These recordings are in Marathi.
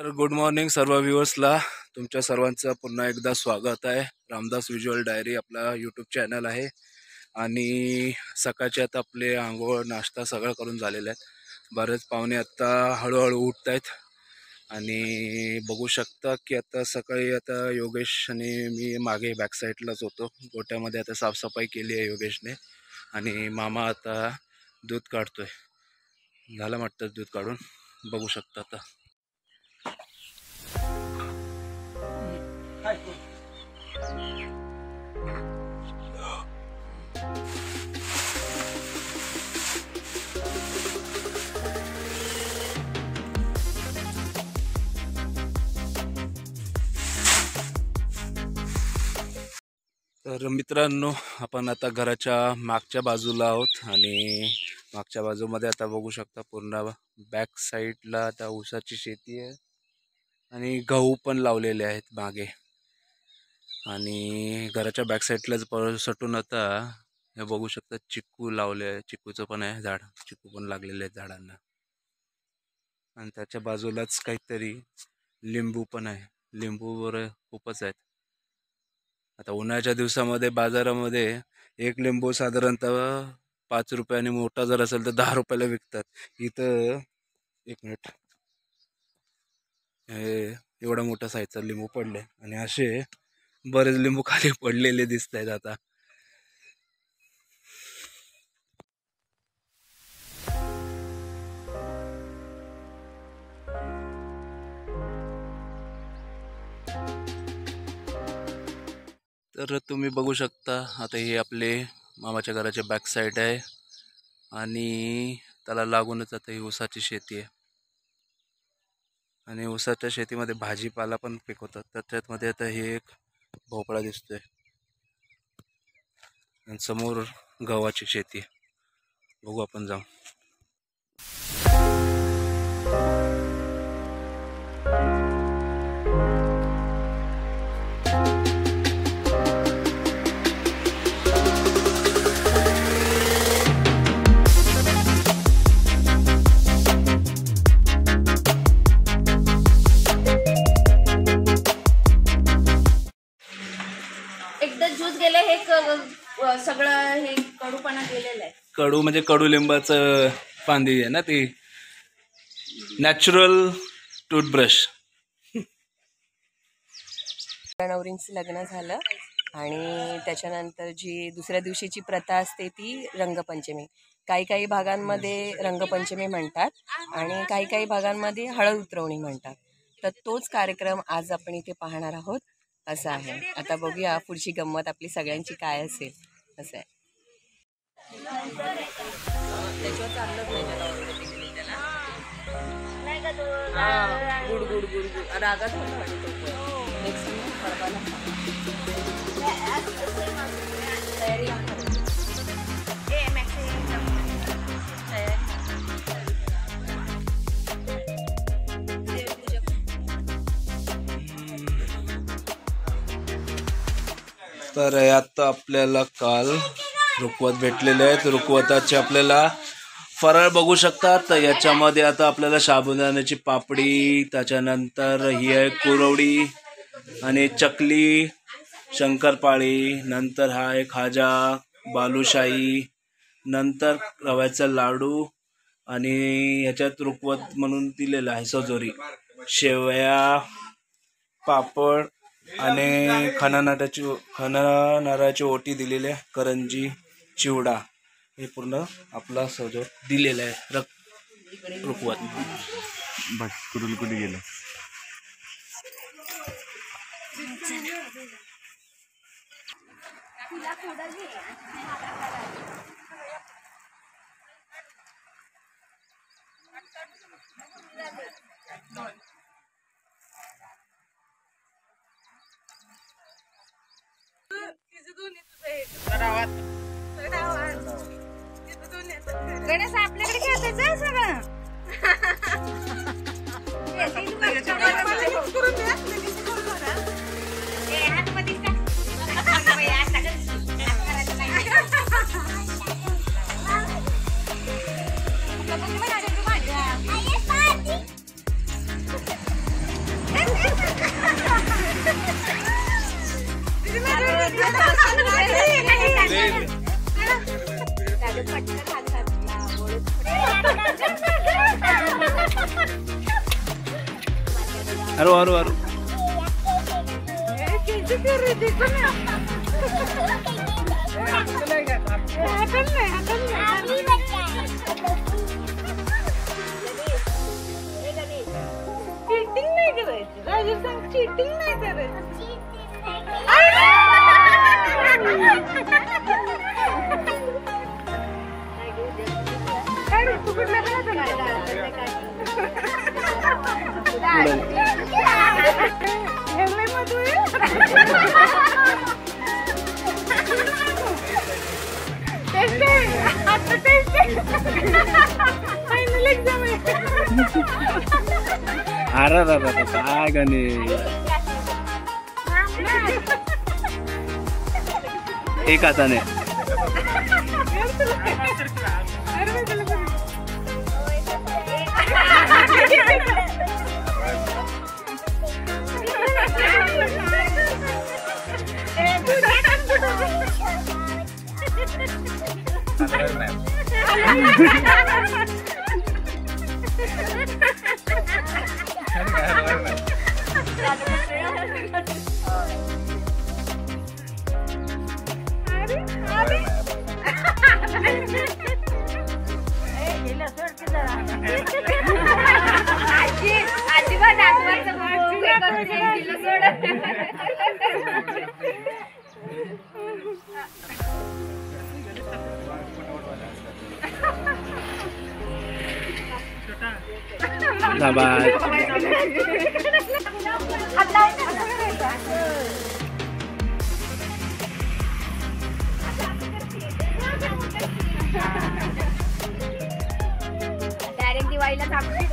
तर गुड मॉर्निंग सर्व व्ह्युअर्सला. तुमच्या सर्वांचं पुन्हा एकदा स्वागत आहे. रामदास व्हिज्युअल डायरी आपला यूट्यूब चॅनल आहे. आणि सकाळचे आता आपले आंघोळ नाश्ता सगळं करून झालेलं आहे. बरेच पाहुणे आता हळूहळू उठत आहेत. आणि बघू शकता की आता सकाळी आता योगेश आणि मी मागे बॅक साईडलाच होतो. गोट्यामध्ये आता साफसफाई केली आहे योगेशने. आणि मामा आता दूध काढतोय. झालं वाटतं दूध काढून. बघू शकता आता. तर मित्रांनो, आपण आता घराच्या मागच्या बाजूला आहोत. आणि मागच्या बाजूमध्ये आता बघू शकता पूर्ण बॅक साईडला आता ऊसाची शेती आहे. आणि गहू पण लावलेले आहेत मागे. आणि घराच्या बॅक साईडलाच सटून आता हे बघू शकता चिक्कू लावले आहे. चिक्कूचं पण आहे झाड. चिक्कू पण लागलेले आहेत झाडांना. आणि त्याच्या बाजूलाच काहीतरी लिंबू पण आहे. लिंबूवर खूपच आहेत. आता उन्हाळ्याच्या दिवसामध्ये बाजारामध्ये एक लिंबू साधारणतः 5 रुपयाने, मोठा जर असेल तर 10 रुपयाला विकतात. इथं एक मिनिट, हे एवढा मोठा साईजचा लिंबू पडले. आणि असे बरेच लिंबू खाली पडलेले दिसत आहेत आता. तर तुम्ही बघू शकता आता हे आपले मामाच्या घराचे बॅक साईड आहे. आणि त्याला लागूनच आता ही ऊसाची शेती आहे. आणि ऊसाच्या शेतीमध्ये भाजीपाला पण पिकवतात. त्याच्यामध्ये आता हे एक भोपळा दिसतोय. आणि समोर गव्हाची शेती आहे. बघू आपण जाऊ. एकदा ज्यूस गेले हे सगळं हे कडूपणा गेलेलं आहे. कडू म्हणजे कडुलिंबाचं फांदी आहे ना ती. Natural toothbrush. नवरींचं लग्न झालं आणि त्याच्यानंतर जी दुसऱ्या दिवशीची प्रथा असते ती रंगपंचमी. काही काही भागांमध्ये रंगपंचमी म्हणतात आणि काही काही भागांमध्ये हळद उतरवणी म्हणतात. तर तोच कार्यक्रम आज आपण इथे पाहणार आहोत असं आहे. आता बघूया पुढची गंमत आपली सगळ्यांची काय असेल असं आहे. त्याच्यावर चांगलं गुड गुड गुड गुड रागात नेक्स्ट तर आता आपल्याला काल रुखवत भेटलेले आहेत. रुखवताचे आपल्याला फराळ बघू शकता. तर याच्यामध्ये आता आपल्याला साबुदाण्याची पापडी, त्याच्यानंतर ही आहे कुरवडी आणि चकली, शंकरपाळी, नंतर हा आहे खाजा, बालुशाही, नंतर रव्याचा लाडू आणि ह्याच्यात रुखवत म्हणून दिलेलं आहे सजोरी, शेवया, पापड आणि खणा नारळाची ओटी दिलेली आहे, करंजी, चिवडा, हे पूर्ण आपला सजोर दिलेला आहे रुखवत. बस कुठून कुठे गेलं. गणेश आपल्याकडे खेळायचं सगळं. अरे अरे अरे चीटिंग नाही करायची राजू सांग चीटिंग नाही करायची फायनल एक्झाम आहे अरे काय गाणे एक हाताने डायरेक्ट दिवाळीला थांबते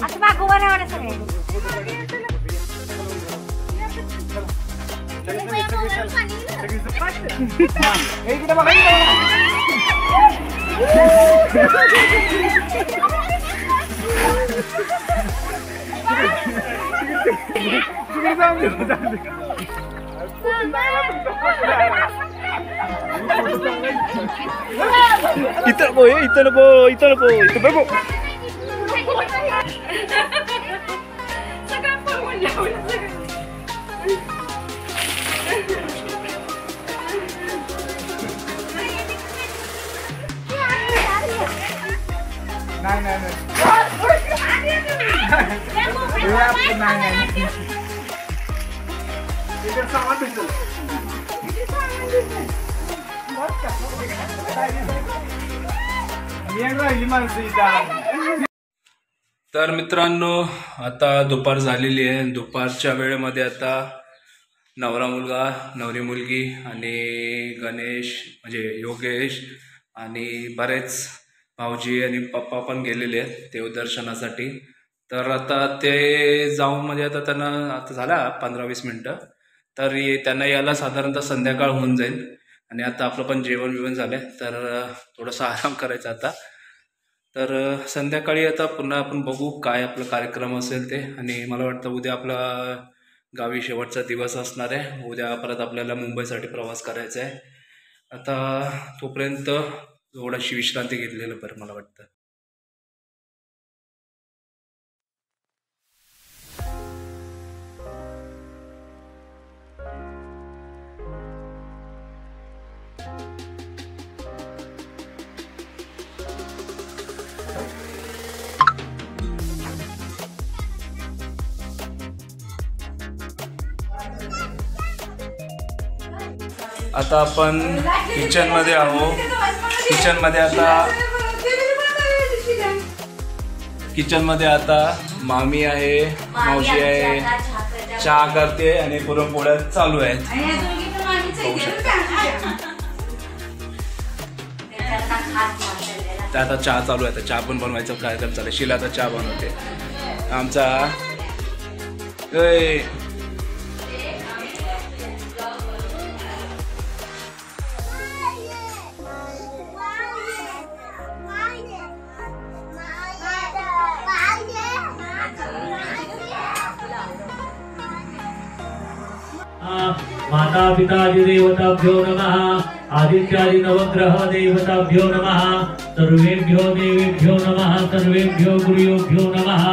आता मागोवा राहणार सगळे इथं नको इथं नको इथं नको इथं बघू तर मित्रांनो आता दुपार झालेली आहे. दुपारच्या वेळेमध्ये आता नवरा मुलगा नवरी मुलगी आणि गणेश म्हणजे योगेश आणि बरेच भाऊजी आणि पप्पा पण गेलेले आहेत देवदर्शनासाठी. तर आता ते जाऊन म्हणजे आता त्यांना आता झाला 15-20 मिनटं तर त्यांना यायला साधारणतः संध्याकाळ होऊन जाईल. आणि आता आपलं पण जेवण बिवण झालं आहे तर थोडासा आराम करायचा आता. तर संध्याकाळी आता पुन्हा आपण बघू काय आपला कार्यक्रम असेल ते. आणि मला वाटतं उद्या आपला गावी शेवटचा दिवस असणार आहे. उद्या परत आपल्याला मुंबईसाठी प्रवास करायचा आहे. आता तोपर्यंत थोडीशी विश्रांती घेतलेलं बरं मला वाटतं. आता आपण किचनमध्ये आहोत. किचनमध्ये आता मामी आहे, मावशी आहे, चहा करते आणि पुरणपोळ्या चालू आहेत. त्या आता चहा चालू आहे. चहा पण बनवायचा कार्यक्रम चालू आहे. शिला आता चहा बनवते आमचा. माता पितादि देवताभ्यो नमः आदित्यादि नवग्रह देवताभ्यो नमः सर्वेभ्यो देवेभ्यो नमः सर्वेभ्यो गुरुभ्यो नमः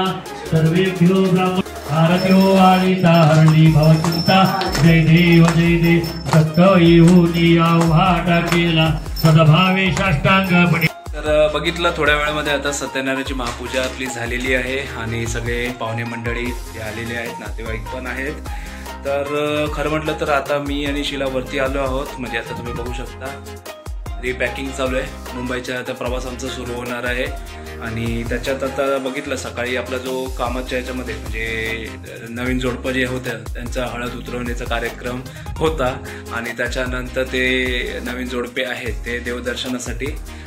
सर्वेभ्यो ब्राह्मण भारत्यो वाणिता हरणी भवचिंता जय देव सत्य येऊनी आव्हाटा केला सदभावे साष्टांग पडी. तर बघितलं थोड्या वेळामध्ये आता सत्यनारायणाची महापूजा आपली झालेली आहे आणि सगळे पाहुणे मंडळी जे आलेले आहेत, नातेवाईक पण आहेत. तर खरं म्हटलं तर आता मी आणि शिला वरती आलो आहोत. म्हणजे आता तुम्ही बघू शकता रिपॅकिंग चालू आहे. मुंबईच्या आता प्रवास आमचा सुरू होणार आहे आणि त्याच्यात आता बघितलं सकाळी आपला जो कामाच्या याच्यामध्ये म्हणजे नवीन जोडपं जे होतं त्यांचा हळद उतरवण्याचा कार्यक्रम होता आणि त्याच्यानंतर ते नवीन जोडपे आहेत ते देवदर्शनासाठी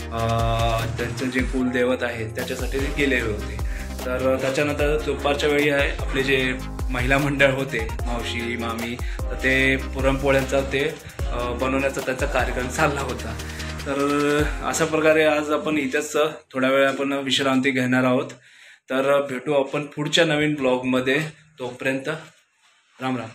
त्यांचं जे कुलदैवत आहेत त्याच्यासाठी ते गेलेले होते. तर त्याच्यानंतर दुपारच्या वेळी आहे आपले जे महिला मंडळ होते मावशी मामी तर ते पुरणपोळ्यांचा ते बनवण्याचा त्यांचा कार्यक्रम चालला होता. तर अशा प्रकारे आज आपण इथेच थोड्या वेळ आपण विश्रांती घेणार आहोत. तर भेटू आपण पुढच्या नवीन ब्लॉगमध्ये. तोपर्यंत राम राम.